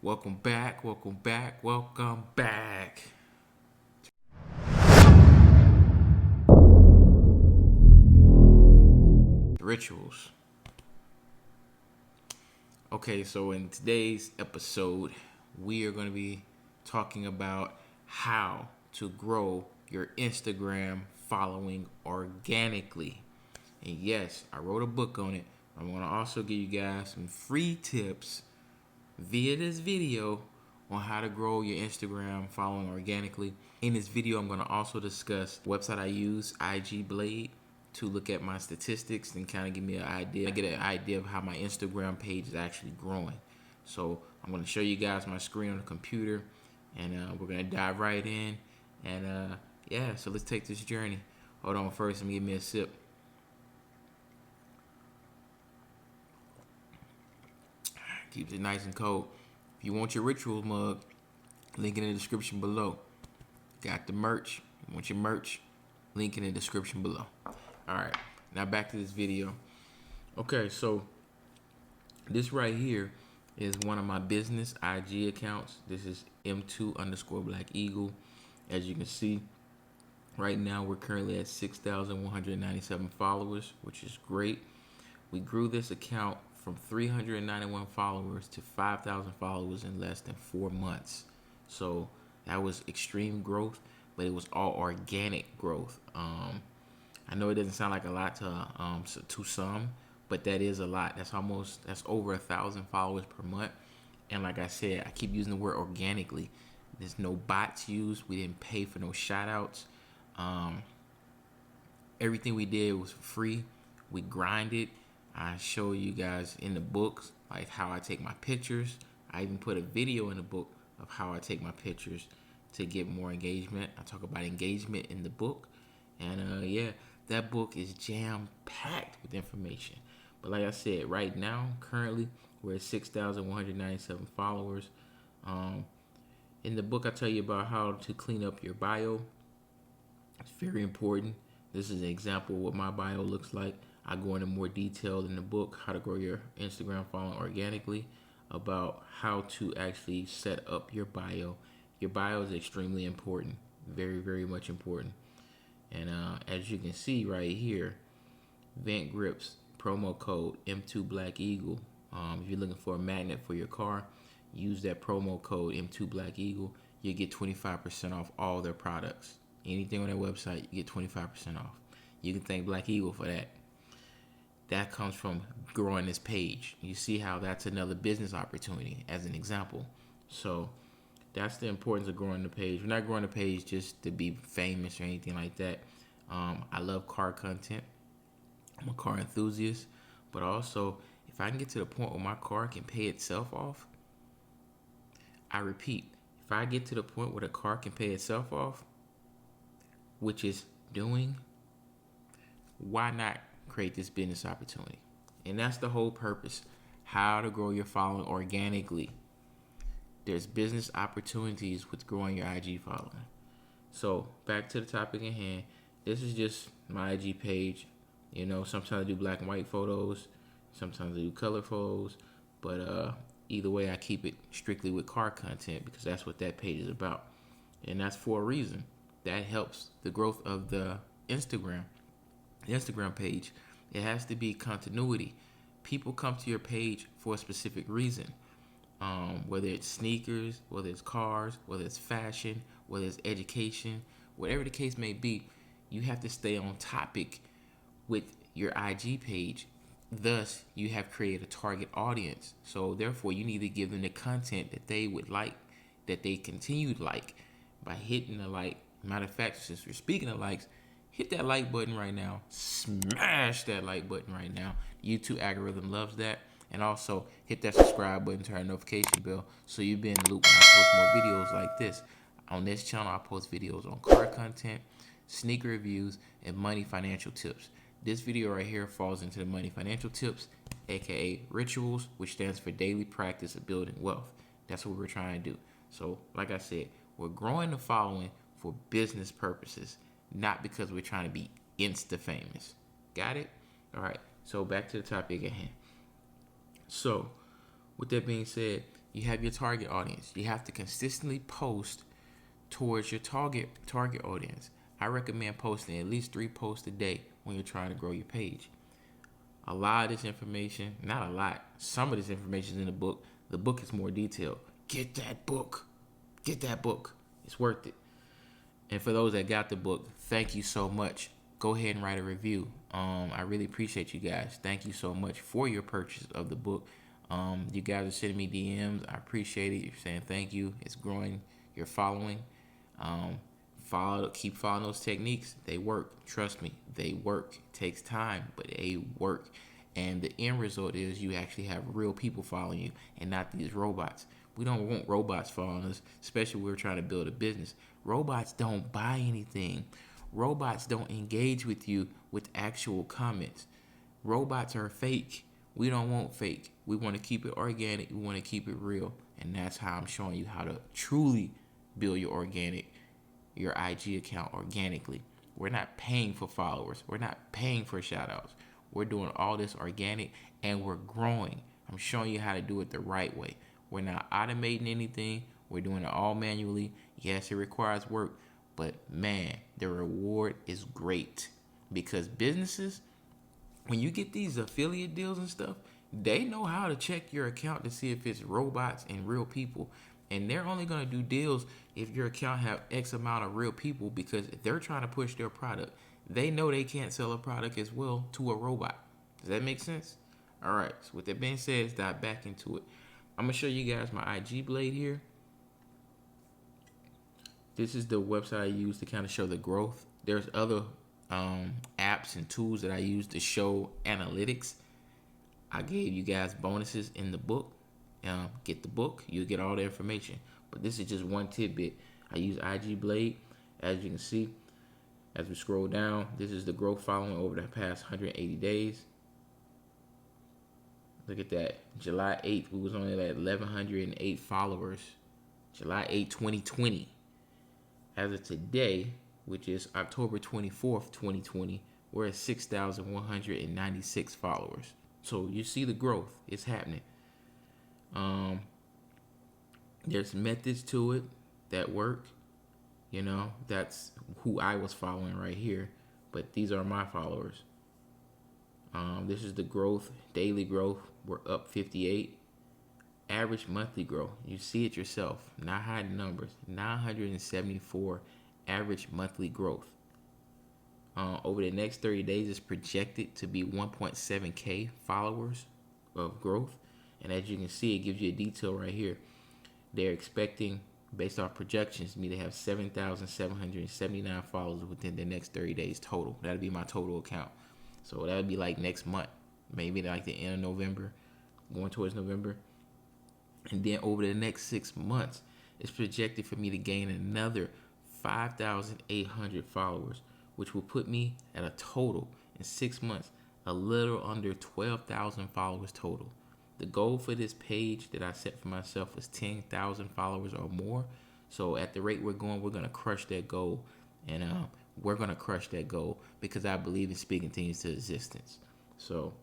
Welcome back, welcome back, welcome back. Rituals. Okay, so in today's episode, we are going to be talking about how to grow your Instagram following organically. And yes, I wrote a book on it. I'm going to also give you guys some free tips via this video on how to grow your Instagram following organically. In this video, I'm going to also discuss the website I use, IG Blade, to look at my statistics and kind of give me an idea. I get an idea of how my Instagram page is actually growing. So I'm going to show you guys my screen on the computer, and we're going to dive right in. And yeah, so let's take this journey. Hold on, first, let me give me a sip. Keeps it nice and cold. If you want your Richuals mug, link in the description below. Got the merch. You want your merch? Link in the description below. Alright, now back to this video. Okay, so this right here is one of my business IG accounts. This is M2_BlackEagle. As you can see, right now we're currently at 6,197 followers, which is great. We grew this account from 391 followers to 5,000 followers in less than 4 months. So that was extreme growth, but it was all organic growth. I know it doesn't sound like a lot to some, but that is a lot. That's over 1,000 followers per month. And like I said, I keep using the word organically. There's no bots used. We didn't pay for no shout outs. Everything we did was free. We grinded. I show you guys in the books like how I take my pictures. I even put a video in the book of how I take my pictures to get more engagement. I talk about engagement in the book. And yeah, that book is jam-packed with information. But like I said, right now, currently, we're at 6,197 followers. In the book, I tell you about how to clean up your bio. It's very important. This is an example of what my bio looks like. I go into more detail in the book, How to Grow Your Instagram Following Organically, about how to actually set up your bio. Your bio is extremely important, very, very much important. And as you can see right here, Vent Grips, promo code M2BlackEagle. If you're looking for a magnet for your car, use that promo code M2BlackEagle. You get 25% off all their products. Anything on their website, you get 25% off. You can thank Black Eagle for that. That comes from growing this page. You see how that's another business opportunity as an example. So that's the importance of growing the page. We're not growing the page just to be famous or anything like that. I love car content. I'm a car enthusiast. But also, if I can get to the point where my car can pay itself off, I repeat, if I get to the point where the car can pay itself off, which is doing, why not create this business opportunity? And that's the whole purpose. How to grow your following organically. There's business opportunities with growing your IG following. So back to the topic at hand. This is just my IG page. You know, sometimes I do black and white photos. Sometimes I do color photos. But either way, I keep it strictly with car content because that's what that page is about. And that's for a reason. That helps the growth of the Instagram page. It has to be continuity. People come to your page for a specific reason. Whether it's sneakers, whether it's cars, whether it's fashion, whether it's education, whatever the case may be, you have to stay on topic with your IG page. Thus, you have created a target audience. So therefore, you need to give them the content that they would like, that they continue to like, by hitting the like. Matter of fact, since we're speaking of likes, hit that like button right now. Smash that like button right now. The YouTube algorithm loves that. And also, hit that subscribe button, turn notification bell, so you'll be in the loop when I post more videos like this. On this channel, I post videos on car content, sneaker reviews, and money financial tips. This video right here falls into the money financial tips, aka Richuals, which stands for daily practice of building wealth. That's what we're trying to do. So, like I said, we're growing the following for business purposes, not because we're trying to be insta famous. Got it? All right. So back to the topic at hand. So, with that being said, You have your target audience. You have to consistently post towards your target audience. I recommend posting at least 3 posts a day when you're trying to grow your page. A lot of this information, not a lot, some of this information is in the book. The book is more detailed. Get that book. Get that book. It's worth it. And for those that got the book, thank you so much. Go ahead and write a review. I really appreciate you guys. Thank you so much for your purchase of the book. You guys are sending me DMs. I appreciate it. You're saying thank you. It's growing your following. Keep following those techniques. They work. Trust me, they work. It takes time, but they work. And the end result is you actually have real people following you and not these robots. We don't want robots following us, especially when we're trying to build a business. Robots don't buy anything. Robots don't engage with you with actual comments. Robots are fake. We don't want fake. We want to keep it organic. We want to keep it real. And that's how I'm showing you how to truly build your IG account organically. We're not paying for followers. We're not paying for shout outs. We're doing all this organic and we're growing. I'm showing you how to do it the right way. We're not automating anything. We're doing it all manually. Yes, it requires work, but man, the reward is great because businesses, when you get these affiliate deals and stuff, they know how to check your account to see if it's robots and real people. And they're only going to do deals if your account have X amount of real people, because if they're trying to push their product, they know they can't sell a product as well to a robot. Does that make sense? All right. So with that being said, let's dive back into it. I'm going to show you guys my IG blade here. This is the website I use to kind of show the growth. There's other apps and tools that I use to show analytics. I gave you guys bonuses in the book. Get the book, you'll get all the information. But this is just one tidbit. I use IG Blade. As you can see, as we scroll down, this is the growth following over the past 180 days. Look at that. July 8th, we was only at 1,108 followers. July 8th, 2020. As of today, which is October 24th, 2020, we're at 6,196 followers. So you see the growth. It's happening. There's methods to it that work. You know, that's who I was following right here. But these are my followers. This is the growth, daily growth. We're up 58. Average monthly growth. You see it yourself. Not hiding numbers. 974 average monthly growth. Over the next 30 days, it's projected to be 1.7K followers of growth. And as you can see, it gives you a detail right here. They're expecting, based off projections, me to have 7,779 followers within the next 30 days total. That'll be my total account. So that'll be like next month, maybe like the end of November, going towards November. And then over the next 6 months, it's projected for me to gain another 5,800 followers, which will put me at a total in 6 months, a little under 12,000 followers total. The goal for this page that I set for myself was 10,000 followers or more. So at the rate we're going, we're going to crush that goal. And we're going to crush that goal because I believe in speaking things to existence. So,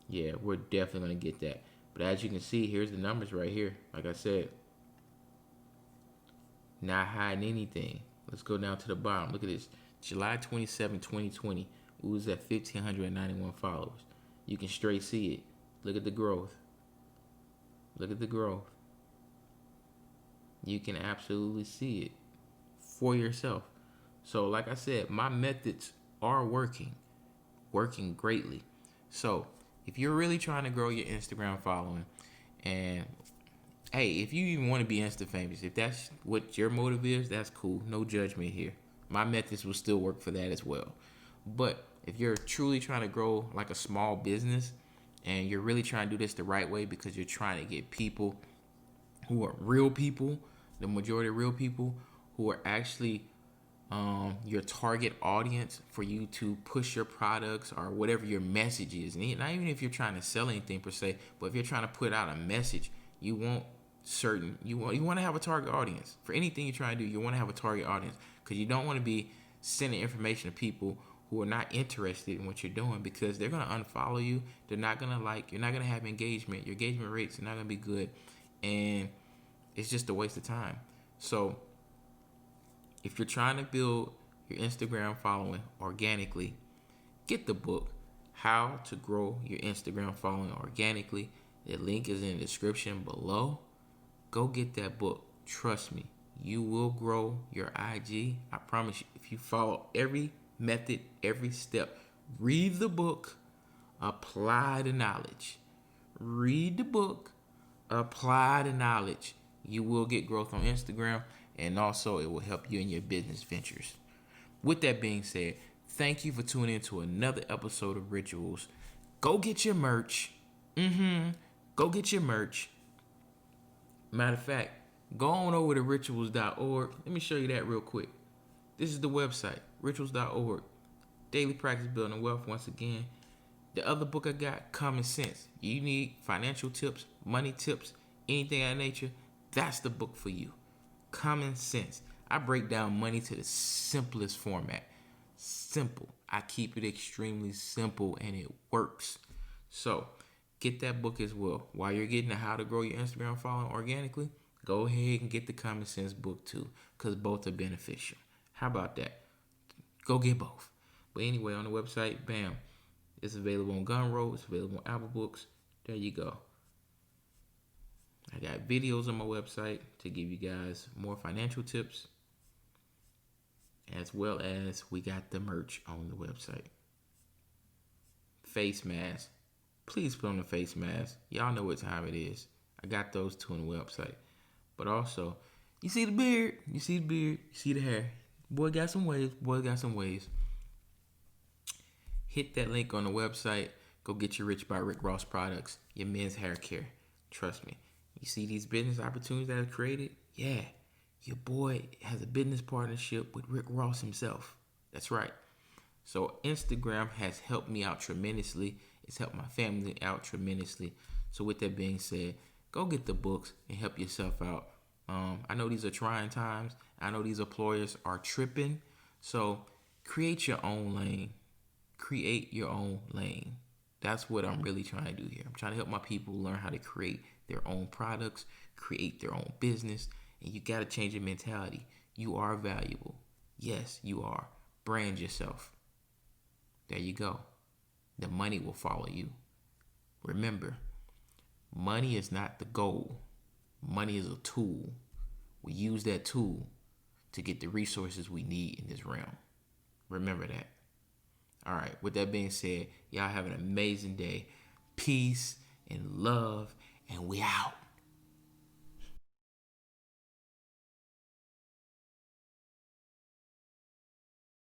yeah, we're definitely going to get that. But as you can see, here's the numbers right here. Like I said, not hiding anything. Let's go down to the bottom. Look at this. July 27, 2020, we was at 1,591 followers. You can straight see it. Look at the growth. Look at the growth. You can absolutely see it for yourself. So like I said, my methods are working greatly. So if you're really trying to grow your Instagram following, and hey, if you even want to be Insta famous, if that's what your motive is, that's cool. No judgment here. My methods will still work for that as well. But if you're truly trying to grow like a small business, and you're really trying to do this the right way because you're trying to get people who are real people, the majority of real people who are actually your target audience for you to push your products or whatever your message is. And not even if you're trying to sell anything per se, but if you're trying to put out a message, you want to have a target audience. For anything you're trying to do, you want to have a target audience because you don't want to be sending information to people who are not interested in what you're doing, because they're going to unfollow you. They're not going to like, you're not going to have engagement. Your engagement rates are not going to be good. And It's just a waste of time. So if you're trying to build your Instagram following organically, get the book, How to Grow Your Instagram Following Organically. The link is in the description below. Go get that book. Trust me, you will grow your IG. I promise you, if you follow every method, every step, read the book, apply the knowledge. Read the book, apply the knowledge. You will get growth on Instagram, and also it will help you in your business ventures. With that being said, thank you for tuning in to another episode of Richuals. Go get your merch. Go get your merch. Matter of fact, go on over to richuals.org. Let me show you that real quick. This is the website, richuals.org. Daily Practice Building Wealth once again. The other book I got, Common Sense. You need financial tips, money tips, anything of that nature, that's the book for you. Common Sense. I break down money to the simplest format. Simple. I keep it extremely simple and it works. So get that book as well. While you're getting the How to Grow Your Instagram Following Organically, go ahead and get the Common Sense book too, because both are beneficial. How about that? Go get both. But anyway, on the website, bam, it's available on Gumroad. It's available on Apple Books. There you go. I got videos on my website to give you guys more financial tips, as well as we got the merch on the website. Face mask. Please put on the face mask. Y'all know what time it is. I got those two on the website. But also, you see the beard. You see the beard. You see the hair. Boy got some waves. Boy got some waves. Hit that link on the website. Go get your Rich by Rick Ross products. Your men's hair care. Trust me. You see these business opportunities that I've created? Yeah. Your boy has a business partnership with Rick Ross himself. That's right. So Instagram has helped me out tremendously. It's helped my family out tremendously. So with that being said, go get the books and help yourself out. I know these are trying times. I know these employers are tripping. So create your own lane. Create your own lane. That's what I'm really trying to do here. I'm trying to help my people learn how to create their own products, create their own business, and you got to change your mentality. You are valuable. Yes, you are. Brand yourself. There you go. The money will follow you. Remember, money is not the goal. Money is a tool. We use that tool to get the resources we need in this realm. Remember that. All right, with that being said, y'all have an amazing day. Peace and love, and we out.